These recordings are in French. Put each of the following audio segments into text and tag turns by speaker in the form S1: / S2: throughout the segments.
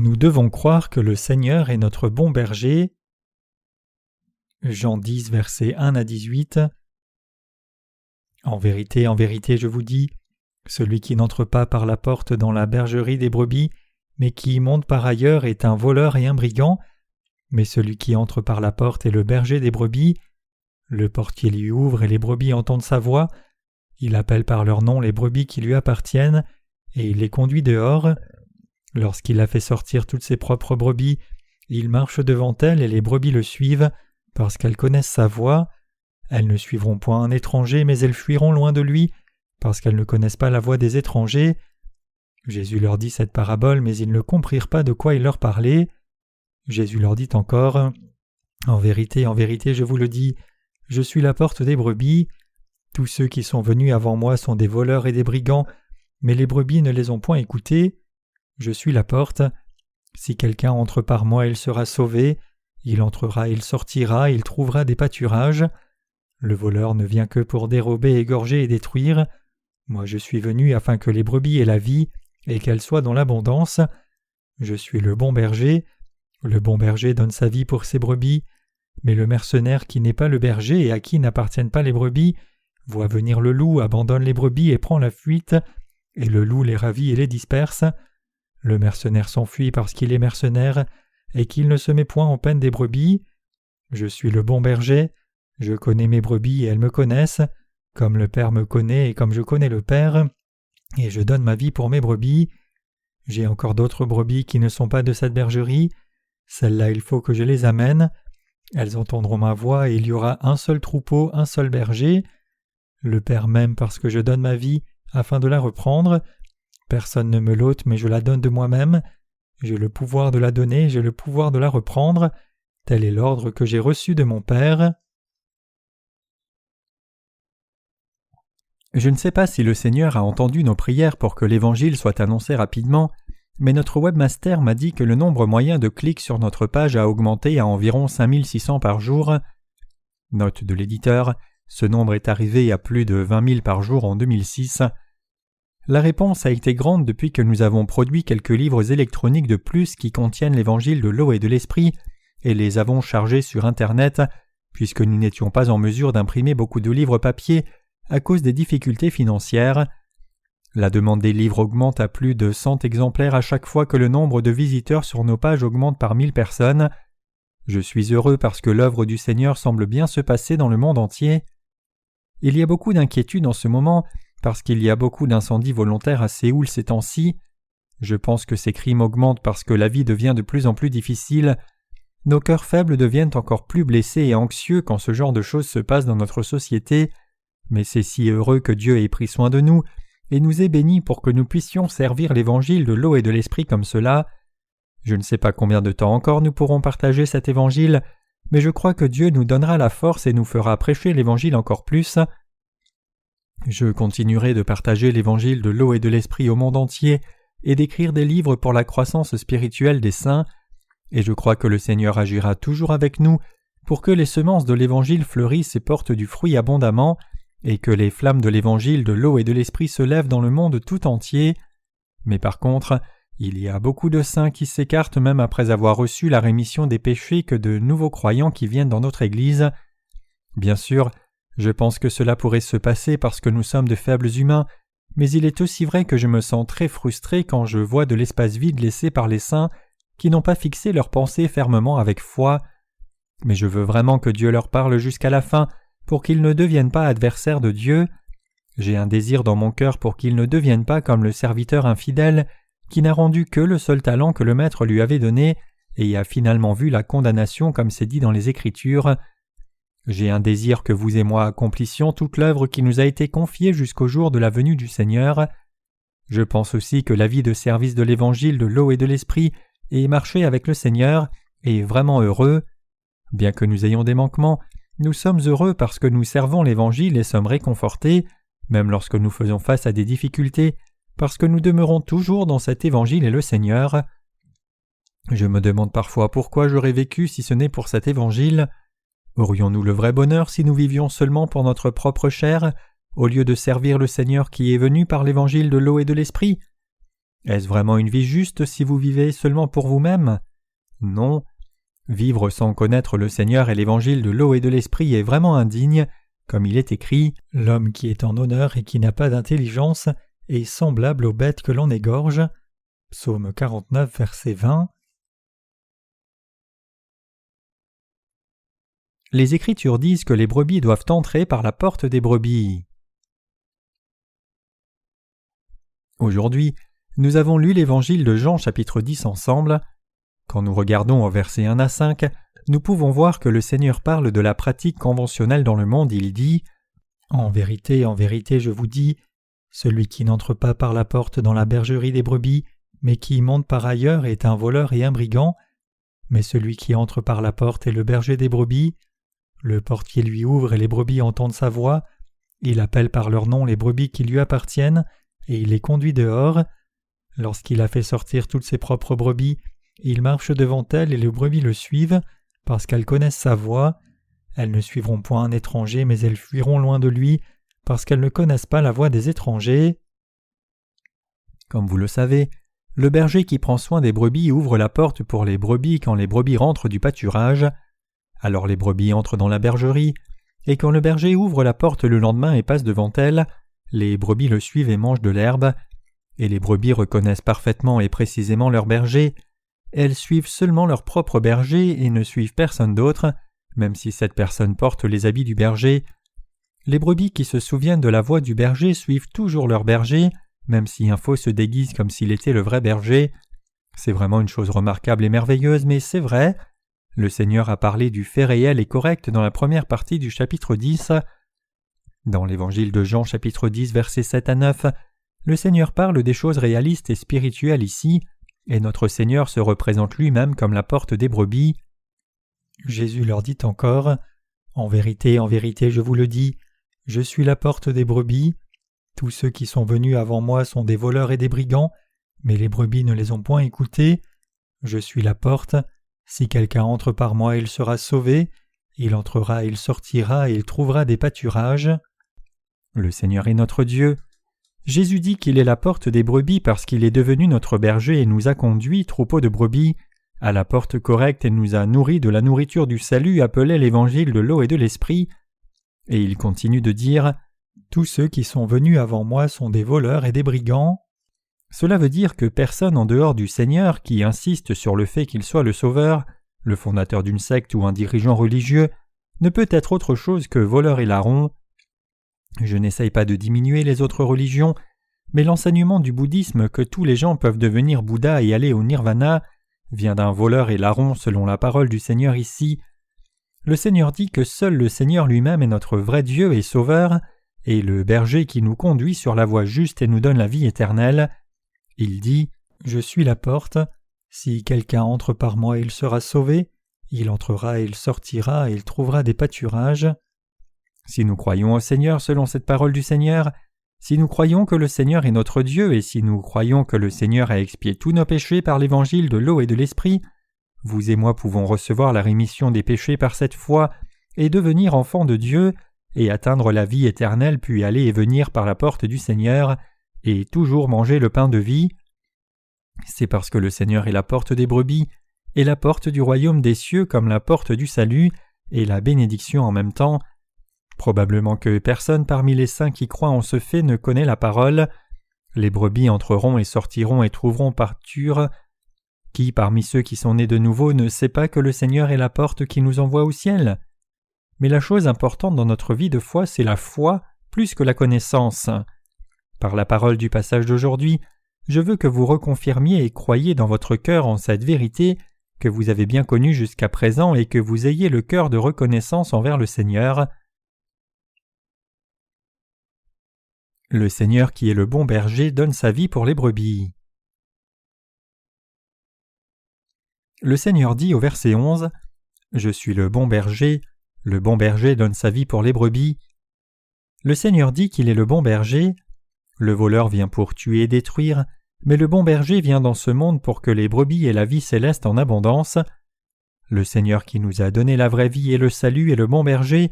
S1: Nous devons croire que le Seigneur est notre bon berger. Jean 10, versets 1 à 18. En vérité, je vous dis, celui qui n'entre pas par la porte dans la bergerie des brebis, mais qui y monte par ailleurs est un voleur et un brigand. Mais celui qui entre par la porte est le berger des brebis. Le portier lui ouvre et les brebis entendent sa voix. Il appelle par leur nom les brebis qui lui appartiennent, et il les conduit dehors. Lorsqu'il a fait sortir toutes ses propres brebis, il marche devant elles et les brebis le suivent, parce qu'elles connaissent sa voix. Elles ne suivront point un étranger, mais elles fuiront loin de lui, parce qu'elles ne connaissent pas la voix des étrangers. Jésus leur dit cette parabole, mais ils ne comprirent pas de quoi il leur parlait. Jésus leur dit encore, « En vérité, je vous le dis, je suis la porte des brebis. Tous ceux qui sont venus avant moi sont des voleurs et des brigands, mais les brebis ne les ont point écoutés. Je suis la porte. Si quelqu'un entre par moi, il sera sauvé. Il entrera, il sortira, il trouvera des pâturages. Le voleur ne vient que pour dérober, égorger et détruire. Moi je suis venu afin que les brebis aient la vie, et qu'elles soient dans l'abondance. Je suis le bon berger. Le bon berger donne sa vie pour ses brebis. Mais le mercenaire qui n'est pas le berger et à qui n'appartiennent pas les brebis, voit venir le loup, abandonne les brebis et prend la fuite, et le loup les ravit et les disperse. Le mercenaire s'enfuit parce qu'il est mercenaire, et qu'il ne se met point en peine des brebis. Je suis le bon berger, je connais mes brebis et elles me connaissent, comme le Père me connaît et comme je connais le Père, et je donne ma vie pour mes brebis. J'ai encore d'autres brebis qui ne sont pas de cette bergerie, celles-là il faut que je les amène. Elles entendront ma voix et il y aura un seul troupeau, un seul berger. Le Père m'aime parce que je donne ma vie afin de la reprendre. Personne ne me l'ôte, mais je la donne de moi-même. J'ai le pouvoir de la donner, j'ai le pouvoir de la reprendre. Tel est l'ordre que j'ai reçu de mon Père. Je ne sais pas si le Seigneur a entendu nos prières pour que l'Évangile soit annoncé rapidement, mais notre webmaster m'a dit que le nombre moyen de clics sur notre page a augmenté à environ 5600 par jour. Note de l'éditeur, ce nombre est arrivé à plus de 20 000 par jour en 2006. La réponse a été grande depuis que nous avons produit quelques livres électroniques de plus qui contiennent l'évangile de l'eau et de l'esprit et les avons chargés sur Internet, puisque nous n'étions pas en mesure d'imprimer beaucoup de livres papier à cause des difficultés financières. La demande des livres augmente à plus de 100 exemplaires à chaque fois que le nombre de visiteurs sur nos pages augmente par 1000 personnes. Je suis heureux parce que l'œuvre du Seigneur semble bien se passer dans le monde entier. Il y a beaucoup d'inquiétude en ce moment parce qu'il y a beaucoup d'incendies volontaires à Séoul ces temps-ci. Je pense que ces crimes augmentent parce que la vie devient de plus en plus difficile. Nos cœurs faibles deviennent encore plus blessés et anxieux quand ce genre de choses se passe dans notre société. Mais c'est si heureux que Dieu ait pris soin de nous et nous ait bénis pour que nous puissions servir l'évangile de l'eau et de l'esprit comme cela. Je ne sais pas combien de temps encore nous pourrons partager cet évangile, mais je crois que Dieu nous donnera la force et nous fera prêcher l'évangile encore plus. Je continuerai de partager l'évangile de l'eau et de l'esprit au monde entier et d'écrire des livres pour la croissance spirituelle des saints, et je crois que le Seigneur agira toujours avec nous pour que les semences de l'évangile fleurissent et portent du fruit abondamment, et que les flammes de l'évangile de l'eau et de l'esprit se lèvent dans le monde tout entier. Mais par contre, il y a beaucoup de saints qui s'écartent même après avoir reçu la rémission des péchés que de nouveaux croyants qui viennent dans notre Église. Bien sûr, je pense que cela pourrait se passer parce que nous sommes de faibles humains, mais il est aussi vrai que je me sens très frustré quand je vois de l'espace vide laissé par les saints qui n'ont pas fixé leurs pensées fermement avec foi. Mais je veux vraiment que Dieu leur parle jusqu'à la fin pour qu'ils ne deviennent pas adversaires de Dieu. J'ai un désir dans mon cœur pour qu'ils ne deviennent pas comme le serviteur infidèle qui n'a rendu que le seul talent que le maître lui avait donné et y a finalement vu la condamnation comme c'est dit dans les Écritures. J'ai un désir que vous et moi accomplissions toute l'œuvre qui nous a été confiée jusqu'au jour de la venue du Seigneur. Je pense aussi que la vie de service de l'évangile de l'eau et de l'esprit et marcher avec le Seigneur est vraiment heureux. Bien que nous ayons des manquements, nous sommes heureux parce que nous servons l'Évangile et sommes réconfortés, même lorsque nous faisons face à des difficultés, parce que nous demeurons toujours dans cet Évangile et le Seigneur. Je me demande parfois pourquoi j'aurais vécu si ce n'est pour cet Évangile. Aurions-nous le vrai bonheur si nous vivions seulement pour notre propre chair, au lieu de servir le Seigneur qui est venu par l'Évangile de l'eau et de l'Esprit ? Est-ce vraiment une vie juste si vous vivez seulement pour vous-même? Non. Vivre sans connaître le Seigneur et l'évangile de l'eau et de l'esprit est vraiment indigne, comme il est écrit « L'homme qui est en honneur et qui n'a pas d'intelligence est semblable aux bêtes que l'on égorge » Psaume 49, verset 20. Les Écritures disent que les brebis doivent entrer par la porte des brebis. Aujourd'hui, nous avons lu l'Évangile de Jean chapitre 10 ensemble. Quand nous regardons au versets 1 à 5, nous pouvons voir que le Seigneur parle de la pratique conventionnelle dans le monde. Il dit « en vérité, je vous dis, celui qui n'entre pas par la porte dans la bergerie des brebis, mais qui y monte par ailleurs est un voleur et un brigand. Mais celui qui entre par la porte est le berger des brebis. Le portier lui ouvre et les brebis entendent sa voix. Il appelle par leur nom les brebis qui lui appartiennent, et il les conduit dehors. Lorsqu'il a fait sortir toutes ses propres brebis, il marche devant elles et les brebis le suivent, parce qu'elles connaissent sa voix. Elles ne suivront point un étranger, mais elles fuiront loin de lui, parce qu'elles ne connaissent pas la voix des étrangers. » Comme vous le savez, le berger qui prend soin des brebis ouvre la porte pour les brebis quand les brebis rentrent du pâturage. Alors les brebis entrent dans la bergerie, et quand le berger ouvre la porte le lendemain et passe devant elles, les brebis le suivent et mangent de l'herbe. Et les brebis reconnaissent parfaitement et précisément leur berger. Elles suivent seulement leur propre berger et ne suivent personne d'autre, même si cette personne porte les habits du berger. Les brebis qui se souviennent de la voix du berger suivent toujours leur berger, même si un faux se déguise comme s'il était le vrai berger. C'est vraiment une chose remarquable et merveilleuse, mais c'est vrai. Le Seigneur a parlé du fait réel et correct dans la première partie du chapitre 10. Dans l'Évangile de Jean chapitre 10 versets 7 à 9, le Seigneur parle des choses réalistes et spirituelles ici, et notre Seigneur se représente lui-même comme la porte des brebis. Jésus leur dit encore « en vérité, je vous le dis, je suis la porte des brebis. Tous ceux qui sont venus avant moi sont des voleurs et des brigands, mais les brebis ne les ont point écoutés. Je suis la porte. Si quelqu'un entre par moi, il sera sauvé. Il entrera, il sortira et il trouvera des pâturages. » Le Seigneur est notre Dieu. Jésus dit qu'il est la porte des brebis parce qu'il est devenu notre berger et nous a conduits, troupeaux de brebis, à la porte correcte et nous a nourris de la nourriture du salut appelée l'évangile de l'eau et de l'esprit. Et il continue de dire « Tous ceux qui sont venus avant moi sont des voleurs et des brigands. » Cela veut dire que personne en dehors du Seigneur qui insiste sur le fait qu'il soit le Sauveur, le fondateur d'une secte ou un dirigeant religieux, ne peut être autre chose que voleur et larron. Je n'essaye pas de diminuer les autres religions, mais l'enseignement du bouddhisme que tous les gens peuvent devenir Bouddha et aller au nirvana vient d'un voleur et larron selon la parole du Seigneur ici. Le Seigneur dit que seul le Seigneur lui-même est notre vrai Dieu et Sauveur, et le berger qui nous conduit sur la voie juste et nous donne la vie éternelle. Il dit « Je suis la porte. Si quelqu'un entre par moi, il sera sauvé. Il entrera et il sortira et il trouvera des pâturages. » Si nous croyons au Seigneur selon cette parole du Seigneur, si nous croyons que le Seigneur est notre Dieu et si nous croyons que le Seigneur a expié tous nos péchés par l'évangile de l'eau et de l'esprit, vous et moi pouvons recevoir la rémission des péchés par cette foi et devenir enfants de Dieu et atteindre la vie éternelle puis aller et venir par la porte du Seigneur et toujours manger le pain de vie. C'est parce que le Seigneur est la porte des brebis et la porte du royaume des cieux comme la porte du salut et la bénédiction en même temps. Probablement que personne parmi les saints qui croient en ce fait ne connaît la parole. Les brebis entreront et sortiront et trouveront pâture. Qui parmi ceux qui sont nés de nouveau ne sait pas que le Seigneur est la porte qui nous envoie au ciel? Mais la chose importante dans notre vie de foi, c'est la foi plus que la connaissance. Par la parole du passage d'aujourd'hui, je veux que vous reconfirmiez et croyiez dans votre cœur en cette vérité que vous avez bien connue jusqu'à présent et que vous ayez le cœur de reconnaissance envers le Seigneur. Le Seigneur qui est le bon berger donne sa vie pour les brebis. Le Seigneur dit au verset 11 « Je suis le bon berger donne sa vie pour les brebis. » Le Seigneur dit qu'il est le bon berger. Le voleur vient pour tuer et détruire, mais le bon berger vient dans ce monde pour que les brebis aient la vie céleste en abondance. Le Seigneur qui nous a donné la vraie vie et le salut est le bon berger.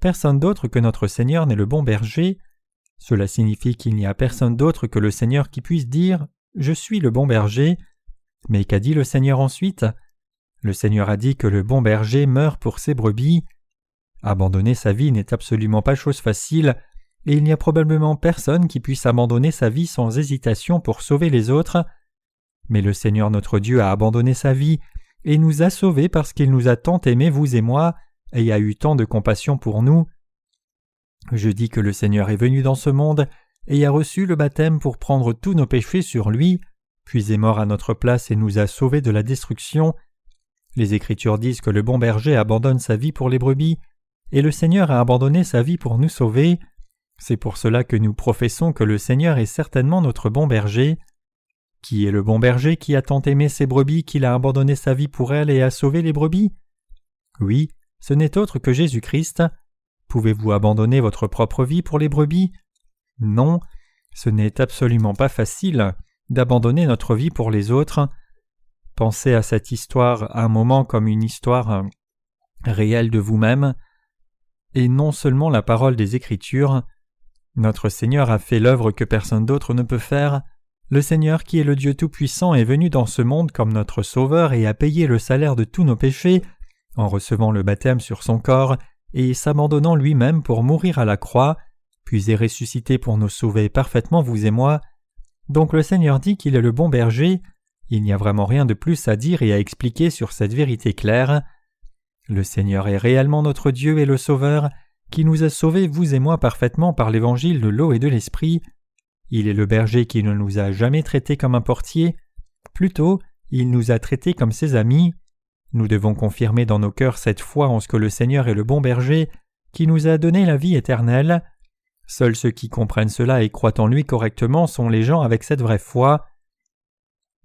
S1: Personne d'autre que notre Seigneur n'est le bon berger. Cela signifie qu'il n'y a personne d'autre que le Seigneur qui puisse dire « Je suis le bon berger. Mais qu'a dit le Seigneur ensuite? Le Seigneur a dit que le bon berger meurt pour ses brebis. Abandonner sa vie n'est absolument pas chose facile, et il n'y a probablement personne qui puisse abandonner sa vie sans hésitation pour sauver les autres. Mais le Seigneur notre Dieu a abandonné sa vie et nous a sauvés parce qu'il nous a tant aimés, vous et moi, et a eu tant de compassion pour nous. Je dis que le Seigneur est venu dans ce monde et a reçu le baptême pour prendre tous nos péchés sur lui, puis est mort à notre place et nous a sauvés de la destruction. Les Écritures disent que le bon berger abandonne sa vie pour les brebis, et le Seigneur a abandonné sa vie pour nous sauver. C'est pour cela que nous professons que le Seigneur est certainement notre bon berger. Qui est le bon berger qui a tant aimé ses brebis qu'il a abandonné sa vie pour elles et a sauvé les brebis? Oui, ce n'est autre que Jésus-Christ. Pouvez-vous abandonner votre propre vie pour les brebis? Non, ce n'est absolument pas facile d'abandonner notre vie pour les autres. Pensez à cette histoire un moment comme une histoire réelle de vous-même, et non seulement la parole des Écritures. Notre Seigneur a fait l'œuvre que personne d'autre ne peut faire. Le Seigneur, qui est le Dieu Tout-Puissant, est venu dans ce monde comme notre Sauveur et a payé le salaire de tous nos péchés en recevant le baptême sur son corps et s'abandonnant lui-même pour mourir à la croix, puis est ressuscité pour nous sauver parfaitement, vous et moi. Donc le Seigneur dit qu'il est le bon berger. Il n'y a vraiment rien de plus à dire et à expliquer sur cette vérité claire. Le Seigneur est réellement notre Dieu et le Sauveur, qui nous a sauvés, vous et moi, parfaitement par l'évangile de l'eau et de l'esprit. Il est le berger qui ne nous a jamais traités comme un portier. Plutôt, il nous a traités comme ses amis. Nous devons confirmer dans nos cœurs cette foi en ce que le Seigneur est le bon berger, qui nous a donné la vie éternelle. Seuls ceux qui comprennent cela et croient en lui correctement sont les gens avec cette vraie foi.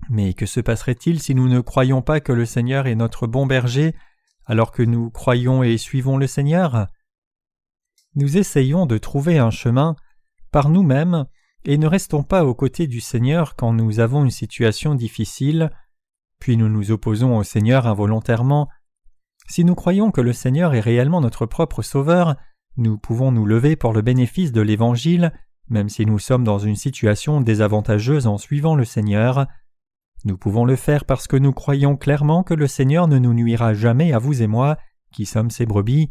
S1: Mais que se passerait-il si nous ne croyons pas que le Seigneur est notre bon berger, alors que nous croyons et suivons le Seigneur? Nous essayons de trouver un chemin par nous-mêmes et ne restons pas aux côtés du Seigneur quand nous avons une situation difficile, puis nous nous opposons au Seigneur involontairement. Si nous croyons que le Seigneur est réellement notre propre Sauveur, nous pouvons nous lever pour le bénéfice de l'Évangile, même si nous sommes dans une situation désavantageuse en suivant le Seigneur. Nous pouvons le faire parce que nous croyons clairement que le Seigneur ne nous nuira jamais à vous et moi, qui sommes ses brebis.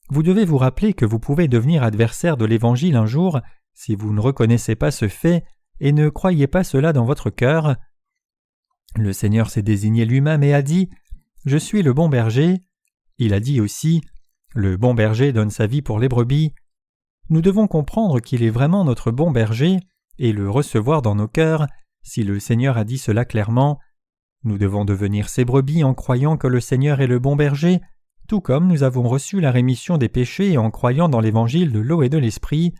S1: Vous devez vous rappeler que vous pouvez devenir adversaire de l'Évangile un jour si vous ne reconnaissez pas ce fait et ne croyez pas cela dans votre cœur. Le Seigneur s'est désigné lui-même et a dit « Je suis le bon berger ». Il a dit aussi « Le bon berger donne sa vie pour les brebis ». Nous devons comprendre qu'il est vraiment notre bon berger et le recevoir dans nos cœurs si le Seigneur a dit cela clairement. Nous devons devenir ses brebis en croyant que le Seigneur est le bon berger, tout comme nous avons reçu la rémission des péchés en croyant dans l'évangile de l'eau et de l'esprit.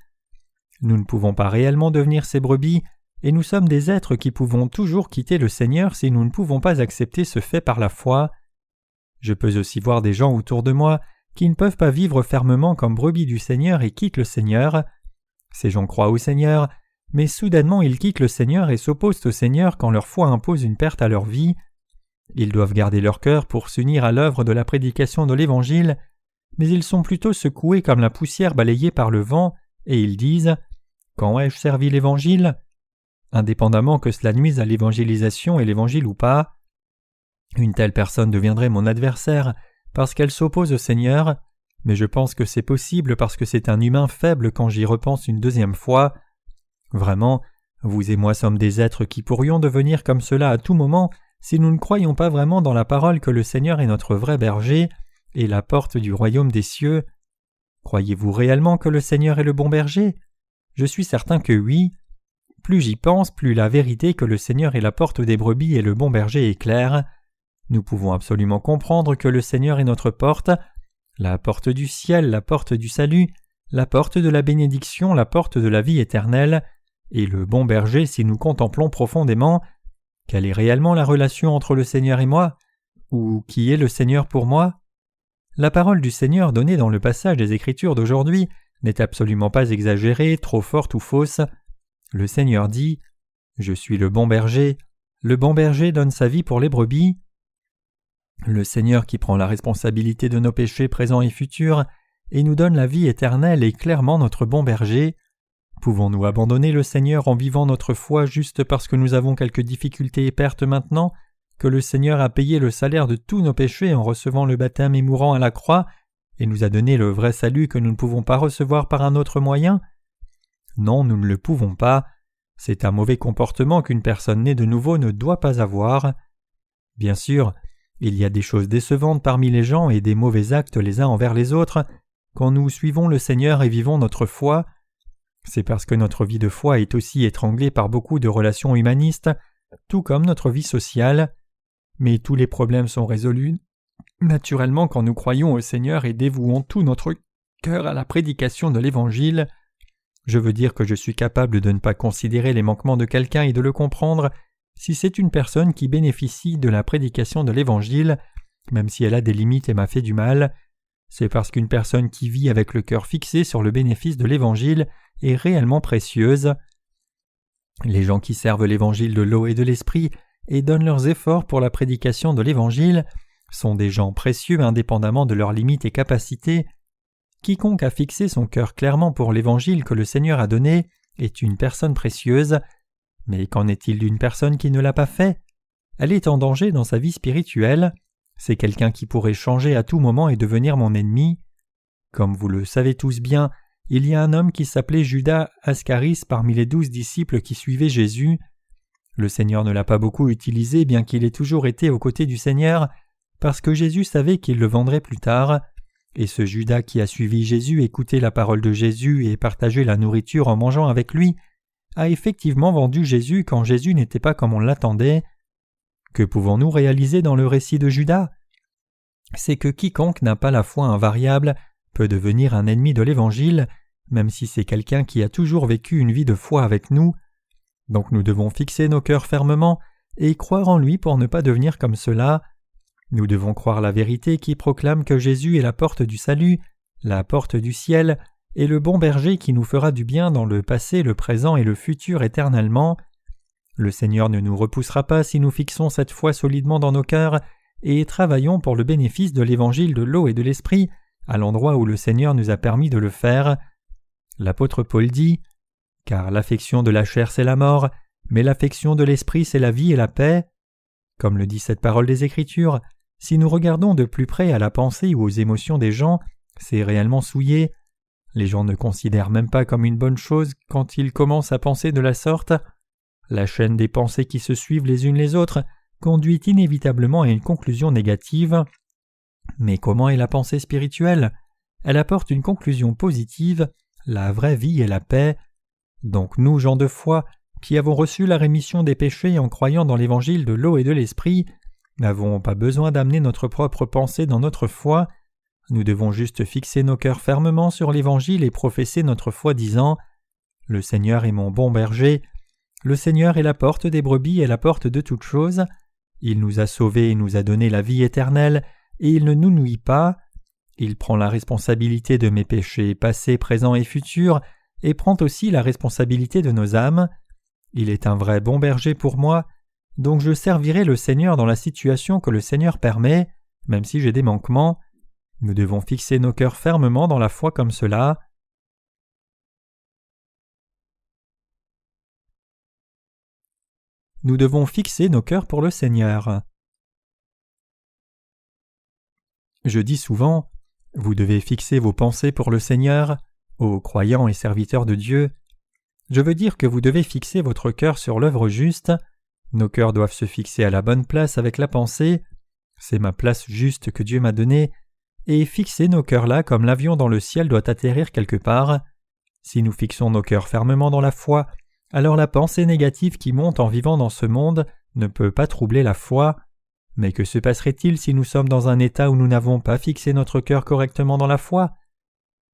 S1: Nous ne pouvons pas réellement devenir ses brebis, et nous sommes des êtres qui pouvons toujours quitter le Seigneur si nous ne pouvons pas accepter ce fait par la foi. Je peux aussi voir des gens autour de moi qui ne peuvent pas vivre fermement comme brebis du Seigneur et quittent le Seigneur. Ces gens croient au Seigneur, mais soudainement ils quittent le Seigneur et s'opposent au Seigneur quand leur foi impose une perte à leur vie. Ils doivent garder leur cœur pour s'unir à l'œuvre de la prédication de l'Évangile, mais ils sont plutôt secoués comme la poussière balayée par le vent, et ils disent « Quand ai-je servi l'Évangile ?» indépendamment que cela nuise à l'évangélisation et l'Évangile ou pas. Une telle personne deviendrait mon adversaire parce qu'elle s'oppose au Seigneur, mais je pense que c'est possible parce que c'est un humain faible quand j'y repense une deuxième fois. Vraiment, vous et moi sommes des êtres qui pourrions devenir comme cela à tout moment si nous ne croyons pas vraiment dans la parole que le Seigneur est notre vrai berger et la porte du royaume des cieux. Croyez-vous réellement que le Seigneur est le bon berger? Je suis certain que oui. Plus j'y pense, plus la vérité que le Seigneur est la porte des brebis et le bon berger est claire. Nous pouvons absolument comprendre que le Seigneur est notre porte, la porte du ciel, la porte du salut, la porte de la bénédiction, la porte de la vie éternelle, et le bon berger si nous contemplons profondément quelle est réellement la relation entre le Seigneur et moi, ou qui est le Seigneur pour moi. La parole du Seigneur donnée dans le passage des Écritures d'aujourd'hui n'est absolument pas exagérée, trop forte ou fausse. Le Seigneur dit « Je suis le bon berger donne sa vie pour les brebis ». Le Seigneur qui prend la responsabilité de nos péchés présents et futurs et nous donne la vie éternelle est clairement notre bon berger. Pouvons-nous abandonner le Seigneur en vivant notre foi juste parce que nous avons quelques difficultés et pertes maintenant, que le Seigneur a payé le salaire de tous nos péchés en recevant le baptême et mourant à la croix, et nous a donné le vrai salut que nous ne pouvons pas recevoir par un autre moyen? Non, nous ne le pouvons pas. C'est un mauvais comportement qu'une personne née de nouveau ne doit pas avoir. Bien sûr, il y a des choses décevantes parmi les gens et des mauvais actes les uns envers les autres quand nous suivons le Seigneur et vivons notre foi. C'est parce que notre vie de foi est aussi étranglée par beaucoup de relations humanistes, tout comme notre vie sociale. Mais tous les problèmes sont résolus naturellement quand nous croyons au Seigneur et dévouons tout notre cœur à la prédication de l'Évangile. Je veux dire que je suis capable de ne pas considérer les manquements de quelqu'un et de le comprendre si c'est une personne qui bénéficie de la prédication de l'Évangile, même si elle a des limites et m'a fait du mal. C'est parce qu'une personne qui vit avec le cœur fixé sur le bénéfice de l'Évangile est réellement précieuse. Les gens qui servent l'Évangile de l'eau et de l'Esprit et donnent leurs efforts pour la prédication de l'Évangile sont des gens précieux indépendamment de leurs limites et capacités. Quiconque a fixé son cœur clairement pour l'Évangile que le Seigneur a donné est une personne précieuse. Mais qu'en est-il d'une personne qui ne l'a pas fait? Elle est en danger dans sa vie spirituelle. C'est quelqu'un qui pourrait changer à tout moment et devenir mon ennemi. Comme vous le savez tous bien, il y a un homme qui s'appelait Judas Ascaris parmi les 12 disciples qui suivaient Jésus. Le Seigneur ne l'a pas beaucoup utilisé bien qu'il ait toujours été aux côtés du Seigneur, parce que Jésus savait qu'il le vendrait plus tard. Et ce Judas qui a suivi Jésus, écouté la parole de Jésus et partagé la nourriture en mangeant avec lui, a effectivement vendu Jésus quand Jésus n'était pas comme on l'attendait. Que pouvons-nous réaliser dans le récit de Judas? C'est que quiconque n'a pas la foi invariable peut devenir un ennemi de l'Évangile, même si c'est quelqu'un qui a toujours vécu une vie de foi avec nous. Donc nous devons fixer nos cœurs fermement et croire en lui pour ne pas devenir comme cela. Nous devons croire la vérité qui proclame que Jésus est la porte du salut, la porte du ciel, et le bon berger qui nous fera du bien dans le passé, le présent et le futur éternellement. Le Seigneur ne nous repoussera pas si nous fixons cette foi solidement dans nos cœurs et travaillons pour le bénéfice de l'Évangile de l'eau et de l'Esprit à l'endroit où le Seigneur nous a permis de le faire. L'apôtre Paul dit « Car l'affection de la chair c'est la mort, mais l'affection de l'Esprit c'est la vie et la paix. » Comme le dit cette parole des Écritures, si nous regardons de plus près à la pensée ou aux émotions des gens, c'est réellement souillé. Les gens ne considèrent même pas comme une bonne chose quand ils commencent à penser de la sorte. La chaîne des pensées qui se suivent les unes les autres conduit inévitablement à une conclusion négative. Mais comment est la pensée spirituelle? Elle apporte une conclusion positive, la vraie vie et la paix. Donc nous, gens de foi, qui avons reçu la rémission des péchés en croyant dans l'évangile de l'eau et de l'esprit, n'avons pas besoin d'amener notre propre pensée dans notre foi. Nous devons juste fixer nos cœurs fermement sur l'Évangile et professer notre foi disant « Le Seigneur est mon bon berger, le Seigneur est la porte des brebis et la porte de toutes choses. Il nous a sauvés et nous a donné la vie éternelle, et il ne nous nuit pas. Il prend la responsabilité de mes péchés passés, présents et futurs, et prend aussi la responsabilité de nos âmes. Il est un vrai bon berger pour moi, donc je servirai le Seigneur dans la situation que le Seigneur permet, même si j'ai des manquements. Nous devons fixer nos cœurs fermement dans la foi comme cela. Nous devons fixer nos cœurs pour le Seigneur. Je dis souvent, vous devez fixer vos pensées pour le Seigneur, ô croyants et serviteurs de Dieu. Je veux dire que vous devez fixer votre cœur sur l'œuvre juste. Nos cœurs doivent se fixer à la bonne place avec la pensée. C'est ma place juste que Dieu m'a donnée. Et fixer nos cœurs là comme l'avion dans le ciel doit atterrir quelque part. Si nous fixons nos cœurs fermement dans la foi, alors la pensée négative qui monte en vivant dans ce monde ne peut pas troubler la foi. Mais que se passerait-il si nous sommes dans un état où nous n'avons pas fixé notre cœur correctement dans la foi?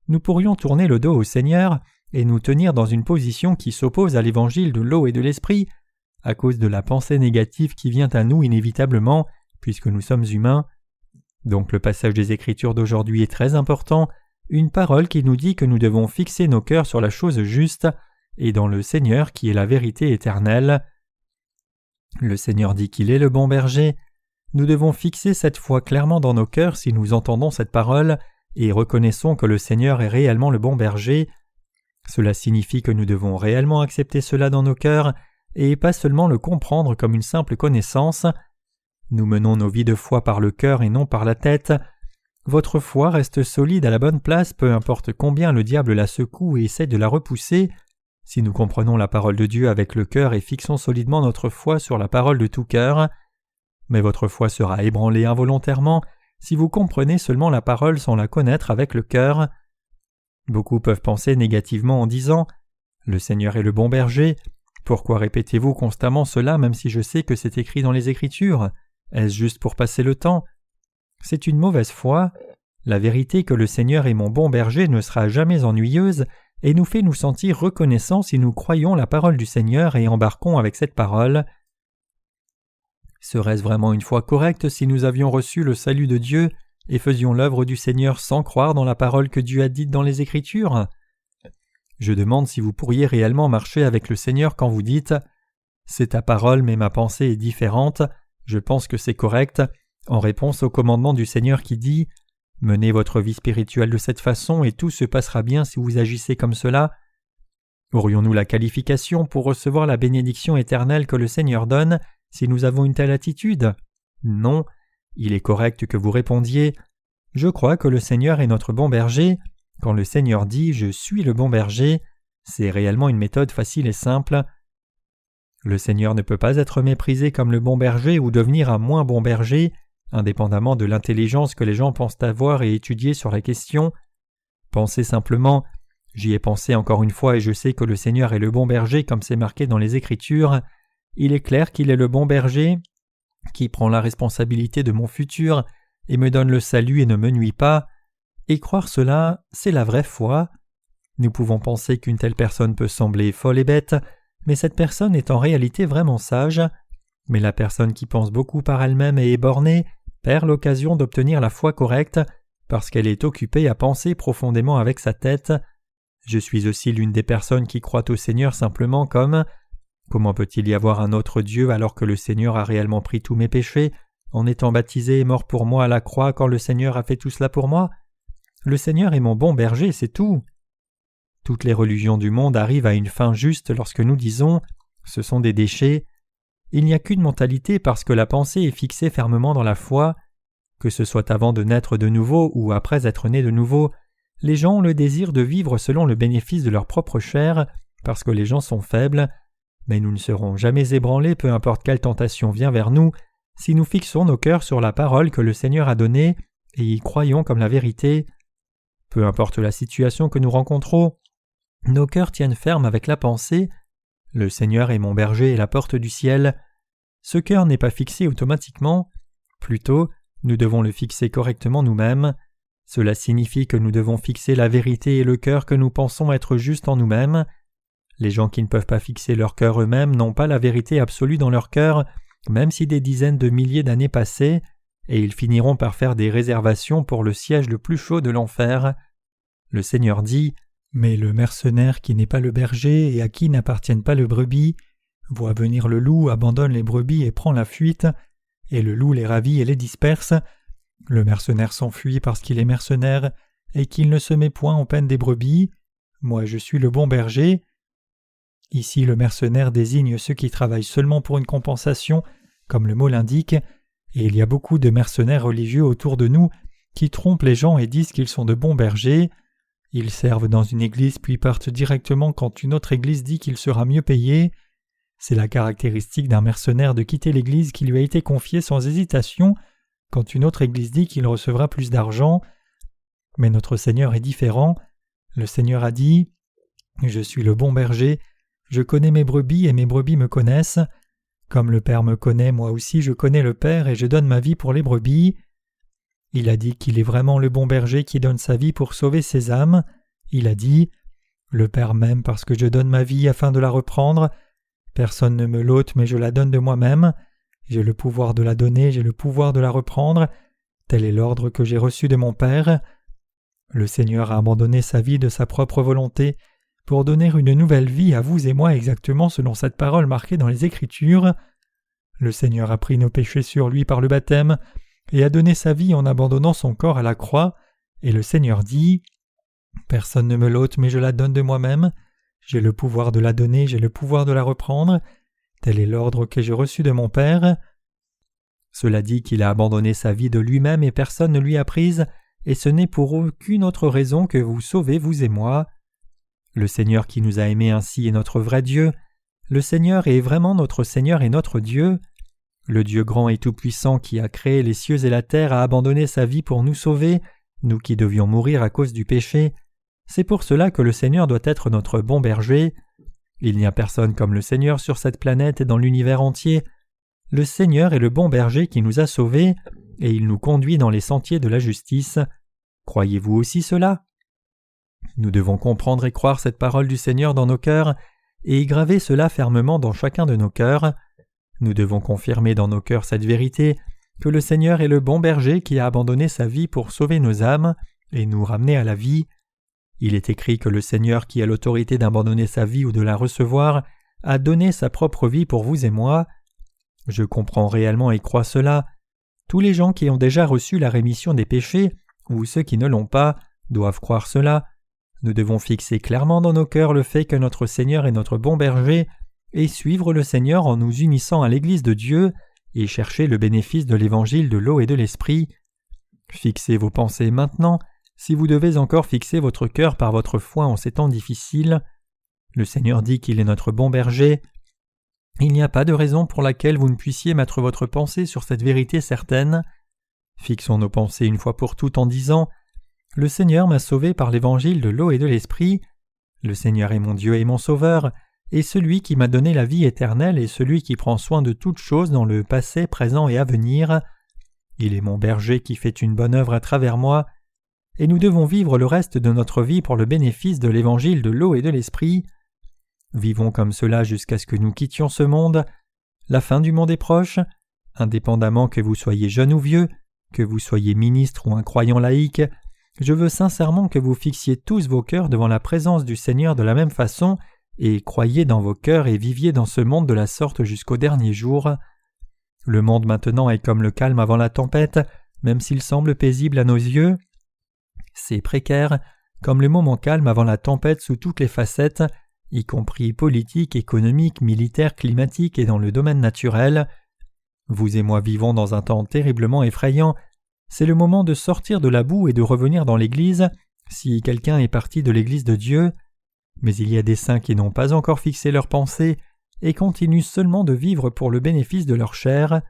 S1: Nous pourrions tourner le dos au Seigneur et nous tenir dans une position qui s'oppose à l'évangile de l'eau et de l'esprit, à cause de la pensée négative qui vient à nous inévitablement, puisque nous sommes humains. Donc le passage des Écritures d'aujourd'hui est très important, une parole qui nous dit que nous devons fixer nos cœurs sur la chose juste et dans le Seigneur qui est la vérité éternelle. Le Seigneur dit qu'il est le bon berger. Nous devons fixer cette foi clairement dans nos cœurs si nous entendons cette parole et reconnaissons que le Seigneur est réellement le bon berger. Cela signifie que nous devons réellement accepter cela dans nos cœurs et pas seulement le comprendre comme une simple connaissance. Nous menons nos vies de foi par le cœur et non par la tête. Votre foi reste solide à la bonne place, peu importe combien le diable la secoue et essaie de la repousser. Si nous comprenons la parole de Dieu avec le cœur et fixons solidement notre foi sur la parole de tout cœur, mais votre foi sera ébranlée involontairement si vous comprenez seulement la parole sans la connaître avec le cœur. Beaucoup peuvent penser négativement en disant « Le Seigneur est le bon berger ». Pourquoi répétez-vous constamment cela même si je sais que c'est écrit dans les Écritures? Est-ce juste pour passer le temps? C'est une mauvaise foi. La vérité que le Seigneur est mon bon berger ne sera jamais ennuyeuse et nous fait nous sentir reconnaissants si nous croyons la parole du Seigneur et embarquons avec cette parole. Serait-ce vraiment une foi correcte si nous avions reçu le salut de Dieu et faisions l'œuvre du Seigneur sans croire dans la parole que Dieu a dite dans les Écritures? Je demande si vous pourriez réellement marcher avec le Seigneur quand vous dites « C'est ta parole mais ma pensée est différente, je pense que c'est correct », en réponse au commandement du Seigneur qui dit « Menez votre vie spirituelle de cette façon et tout se passera bien si vous agissez comme cela ». Aurions-nous la qualification pour recevoir la bénédiction éternelle que le Seigneur donne si nous avons une telle attitude? Non, il est correct que vous répondiez « Je crois que le Seigneur est notre bon berger ». Quand le Seigneur dit « Je suis le bon berger », c'est réellement une méthode facile et simple. Le Seigneur ne peut pas être méprisé comme le bon berger ou devenir un moins bon berger, indépendamment de l'intelligence que les gens pensent avoir et étudier sur la question. Pensez simplement « J'y ai pensé encore une fois et je sais que le Seigneur est le bon berger comme c'est marqué dans les Écritures. Il est clair qu'il est le bon berger, qui prend la responsabilité de mon futur et me donne le salut et ne me nuit pas. » Et croire cela, c'est la vraie foi. Nous pouvons penser qu'une telle personne peut sembler folle et bête, mais cette personne est en réalité vraiment sage. Mais la personne qui pense beaucoup par elle-même et est bornée perd l'occasion d'obtenir la foi correcte parce qu'elle est occupée à penser profondément avec sa tête. Je suis aussi l'une des personnes qui croient au Seigneur simplement comme « Comment peut-il y avoir un autre Dieu alors que le Seigneur a réellement pris tous mes péchés en étant baptisé et mort pour moi à la croix quand le Seigneur a fait tout cela pour moi ? Le Seigneur est mon bon berger, c'est tout. » Toutes les religions du monde arrivent à une fin juste lorsque nous disons « ce sont des déchets ». Il n'y a qu'une mentalité parce que la pensée est fixée fermement dans la foi. Que ce soit avant de naître de nouveau ou après être né de nouveau, les gens ont le désir de vivre selon le bénéfice de leur propre chair parce que les gens sont faibles, mais nous ne serons jamais ébranlés peu importe quelle tentation vient vers nous si nous fixons nos cœurs sur la parole que le Seigneur a donnée et y croyons comme la vérité. Peu importe la situation que nous rencontrons, nos cœurs tiennent ferme avec la pensée « Le Seigneur est mon berger et la porte du ciel ». Ce cœur n'est pas fixé automatiquement, plutôt nous devons le fixer correctement nous-mêmes. Cela signifie que nous devons fixer la vérité et le cœur que nous pensons être juste en nous-mêmes. Les gens qui ne peuvent pas fixer leur cœur eux-mêmes n'ont pas la vérité absolue dans leur cœur, même si des dizaines de milliers d'années passaient, et ils finiront par faire des réservations pour le siège le plus chaud de l'enfer. Le Seigneur dit « Mais le mercenaire qui n'est pas le berger et à qui n'appartiennent pas les brebis, voit venir le loup, abandonne les brebis et prend la fuite, et le loup les ravit et les disperse. Le mercenaire s'enfuit parce qu'il est mercenaire et qu'il ne se met point en peine des brebis. Moi je suis le bon berger. » Ici le mercenaire désigne ceux qui travaillent seulement pour une compensation, comme le mot l'indique, et il y a beaucoup de mercenaires religieux autour de nous qui trompent les gens et disent qu'ils sont de bons bergers. Ils servent dans une église puis partent directement quand une autre église dit qu'il sera mieux payé. C'est la caractéristique d'un mercenaire de quitter l'église qui lui a été confiée sans hésitation quand une autre église dit qu'il recevra plus d'argent. Mais notre Seigneur est différent. Le Seigneur a dit « Je suis le bon berger, je connais mes brebis et mes brebis me connaissent. Comme le Père me connaît, moi aussi je connais le Père et je donne ma vie pour les brebis. » Il a dit qu'il est vraiment le bon berger qui donne sa vie pour sauver ses âmes. Il a dit « Le Père m'aime parce que je donne ma vie afin de la reprendre. Personne ne me l'ôte, mais je la donne de moi-même. J'ai le pouvoir de la donner, j'ai le pouvoir de la reprendre. Tel est l'ordre que j'ai reçu de mon Père. » Le Seigneur a abandonné sa vie de sa propre volonté pour donner une nouvelle vie à vous et moi exactement selon cette parole marquée dans les Écritures. Le Seigneur a pris nos péchés sur lui par le baptême et a donné sa vie en abandonnant son corps à la croix, et le Seigneur dit Personne ne me l'ôte, mais je la donne de moi-même. J'ai le pouvoir de la donner, j'ai le pouvoir de la reprendre. Tel est l'ordre que j'ai reçu de mon Père. » Cela dit qu'il a abandonné sa vie de lui-même et personne ne lui a prise, et ce n'est pour aucune autre raison que vous sauver, vous et moi. Le Seigneur qui nous a aimés ainsi est notre vrai Dieu. Le Seigneur est vraiment notre Seigneur et notre Dieu. Le Dieu grand et tout-puissant qui a créé les cieux et la terre a abandonné sa vie pour nous sauver, nous qui devions mourir à cause du péché. C'est pour cela que le Seigneur doit être notre bon berger. Il n'y a personne comme le Seigneur sur cette planète et dans l'univers entier. Le Seigneur est le bon berger qui nous a sauvés, et il nous conduit dans les sentiers de la justice. Croyez-vous aussi cela? Nous devons comprendre et croire cette parole du Seigneur dans nos cœurs, et y graver cela fermement dans chacun de nos cœurs. Nous devons confirmer dans nos cœurs cette vérité, que le Seigneur est le bon berger qui a abandonné sa vie pour sauver nos âmes et nous ramener à la vie. Il est écrit que le Seigneur qui a l'autorité d'abandonner sa vie ou de la recevoir a donné sa propre vie pour vous et moi. Je comprends réellement et crois cela. Tous les gens qui ont déjà reçu la rémission des péchés, ou ceux qui ne l'ont pas, doivent croire cela. Nous devons fixer clairement dans nos cœurs le fait que notre Seigneur est notre bon berger et suivre le Seigneur en nous unissant à l'Église de Dieu et chercher le bénéfice de l'Évangile de l'eau et de l'Esprit. Fixez vos pensées maintenant, si vous devez encore fixer votre cœur par votre foi en ces temps difficiles. Le Seigneur dit qu'il est notre bon berger. Il n'y a pas de raison pour laquelle vous ne puissiez mettre votre pensée sur cette vérité certaine. Fixons nos pensées une fois pour toutes en disant « Le Seigneur m'a sauvé par l'évangile de l'eau et de l'esprit. Le Seigneur est mon Dieu et mon Sauveur, et celui qui m'a donné la vie éternelle et celui qui prend soin de toutes choses dans le passé, présent et à venir. Il est mon berger qui fait une bonne œuvre à travers moi, et nous devons vivre le reste de notre vie pour le bénéfice de l'évangile de l'eau et de l'esprit. Vivons comme cela jusqu'à ce que nous quittions ce monde. La fin du monde est proche. Indépendamment que vous soyez jeune ou vieux, que vous soyez ministre ou un croyant laïque, je veux sincèrement que vous fixiez tous vos cœurs devant la présence du Seigneur de la même façon et croyiez dans vos cœurs et viviez dans ce monde de la sorte jusqu'au dernier jour. Le monde maintenant est comme le calme avant la tempête, même s'il semble paisible à nos yeux. C'est précaire, comme le moment calme avant la tempête sous toutes les facettes, y compris politique, économique, militaire, climatique et dans le domaine naturel. Vous et moi vivons dans un temps terriblement effrayant. C'est le moment de sortir de la boue et de revenir dans l'Église, si quelqu'un est parti de l'Église de Dieu. Mais il y a des saints qui n'ont pas encore fixé leurs pensées et continuent seulement de vivre pour le bénéfice de leur chair.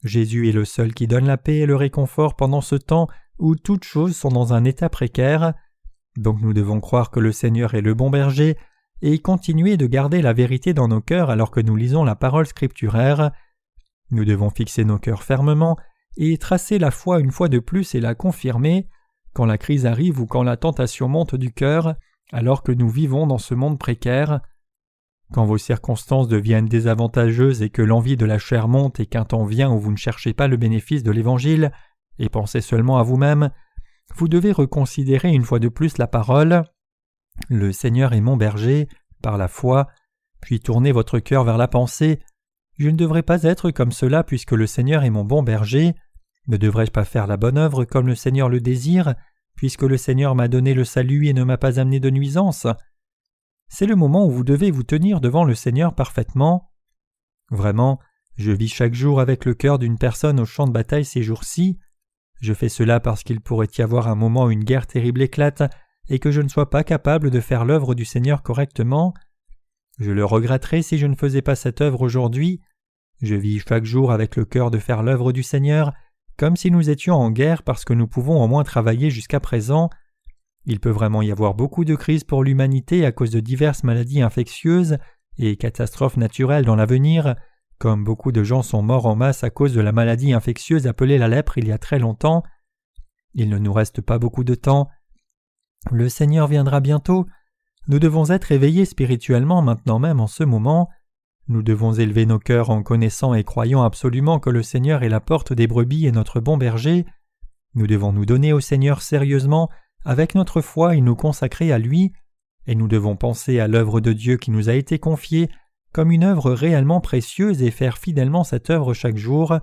S1: Jésus est le seul qui donne la paix et le réconfort pendant ce temps où toutes choses sont dans un état précaire. Donc nous devons croire que le Seigneur est le bon berger et continuer de garder la vérité dans nos cœurs alors que nous lisons la parole scripturaire. Nous devons fixer nos cœurs fermement et tracer la foi une fois de plus et la confirmer quand la crise arrive ou quand la tentation monte du cœur, alors que nous vivons dans ce monde précaire. Quand vos circonstances deviennent désavantageuses et que l'envie de la chair monte et qu'un temps vient où vous ne cherchez pas le bénéfice de l'Évangile et pensez seulement à vous-même, vous devez reconsidérer une fois de plus la parole « Le Seigneur est mon berger » par la foi, puis tournez votre cœur vers la pensée « Je ne devrais pas être comme cela puisque le Seigneur est mon bon berger. Ne devrais-je pas faire la bonne œuvre comme le Seigneur le désire, puisque le Seigneur m'a donné le salut et ne m'a pas amené de nuisance ?» C'est le moment où vous devez vous tenir devant le Seigneur parfaitement. Vraiment, je vis chaque jour avec le cœur d'une personne au champ de bataille ces jours-ci. Je fais cela parce qu'il pourrait y avoir un moment où une guerre terrible éclate et que je ne sois pas capable de faire l'œuvre du Seigneur correctement. Je le regretterais si je ne faisais pas cette œuvre aujourd'hui. Je vis chaque jour avec le cœur de faire l'œuvre du Seigneur, comme si nous étions en guerre parce que nous pouvons au moins travailler jusqu'à présent. Il peut vraiment y avoir beaucoup de crises pour l'humanité à cause de diverses maladies infectieuses et catastrophes naturelles dans l'avenir, comme beaucoup de gens sont morts en masse à cause de la maladie infectieuse appelée la lèpre il y a très longtemps. Il ne nous reste pas beaucoup de temps. Le Seigneur viendra bientôt. Nous devons être éveillés spirituellement maintenant même en ce moment. Nous devons élever nos cœurs en connaissant et croyant absolument que le Seigneur est la porte des brebis et notre bon berger. Nous devons nous donner au Seigneur sérieusement avec notre foi et nous consacrer à lui, et nous devons penser à l'œuvre de Dieu qui nous a été confiée comme une œuvre réellement précieuse et faire fidèlement cette œuvre chaque jour.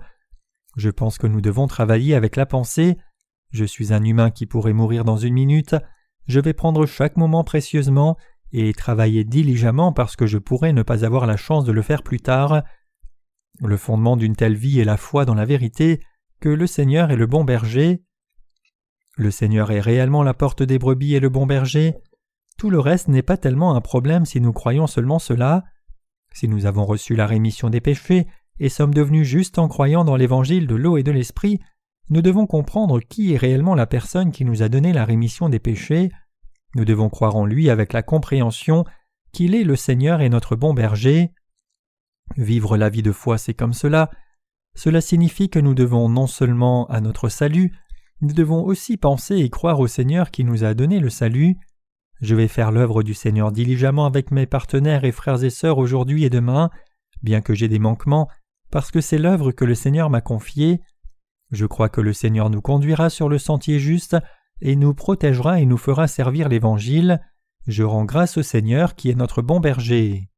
S1: Je pense que nous devons travailler avec la pensée « Je suis un humain qui pourrait mourir dans une minute » Je vais prendre chaque moment précieusement et travailler diligemment parce que je pourrais ne pas avoir la chance de le faire plus tard. Le fondement d'une telle vie est la foi dans la vérité que le Seigneur est le bon berger. Le Seigneur est réellement la porte des brebis et le bon berger. Tout le reste n'est pas tellement un problème si nous croyons seulement cela. Si nous avons reçu la rémission des péchés et sommes devenus justes en croyant dans l'évangile de l'eau et de l'esprit, nous devons comprendre qui est réellement la personne qui nous a donné la rémission des péchés. Nous devons croire en lui avec la compréhension qu'il est le Seigneur et notre bon berger. Vivre la vie de foi, c'est comme cela. Cela signifie que nous devons non seulement à notre salut, nous devons aussi penser et croire au Seigneur qui nous a donné le salut. Je vais faire l'œuvre du Seigneur diligemment avec mes partenaires et frères et sœurs aujourd'hui et demain, bien que j'ai des manquements, parce que c'est l'œuvre que le Seigneur m'a confiée. Je crois que le Seigneur nous conduira sur le sentier juste et nous protégera et nous fera servir l'Évangile. Je rends grâce au Seigneur qui est notre bon berger.